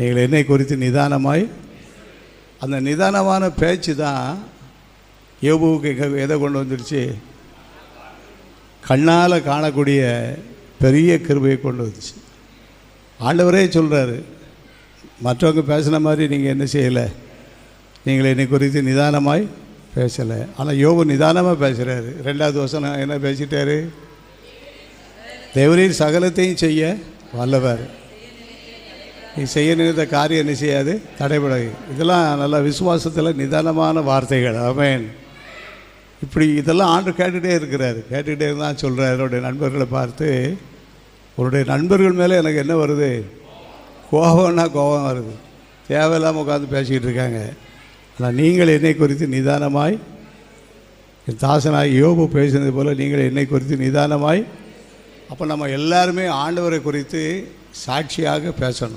நீங்கள் என்னை குறித்து நிதானமாய். அந்த நிதானமான பேச்சு தான் யோபுவுக்கு எதை கொண்டு வந்துடுச்சு? கண்ணால் காணக்கூடிய பெரிய கிருபையை கொண்டு வந்துச்சு. ஆண்டவரே சொல்கிறாரு, மற்றவங்க பேசின மாதிரி நீங்கள் என்ன செய்யலை, நீங்கள் என்னை குறித்து நிதானமாய் பேசலை. ஆனால் யோபு நிதானமாக பேசுகிறாரு. 2வது வசனம் என்ன பேசிட்டாரு? தேவரீர் சகலத்தையும் செய்ய வல்லவர், நீ செய்ய நினைத்த காரியம் என்ன செய்யாது, தடைபடாது. இதெல்லாம் நல்ல விசுவாசத்தில் நிதானமான வார்த்தைகள். ஆமென். இப்படி இதெல்லாம் ஆண்டு கேட்டுகிட்டே இருக்கிறார். கேட்டுக்கிட்டே இருந்தால் சொல்கிறார், என்னுடைய நண்பர்களை பார்த்து, உன்னுடைய நண்பர்கள் மேலே எனக்கு என்ன வருது? கோபம்னா கோபம் வருது. தேவையில்லாமல் உட்காந்து பேசிக்கிட்டு இருக்காங்க. ஆனால் நீங்கள் என்னை குறித்து நிதானமாய், என் தாசனாய் யோபு பேசினது போல் நீங்கள் என்னை குறித்து நிதானமாய். அப்போ நம்ம எல்லாருமே ஆண்டவரை குறித்து சாட்சியாக பேசணும்.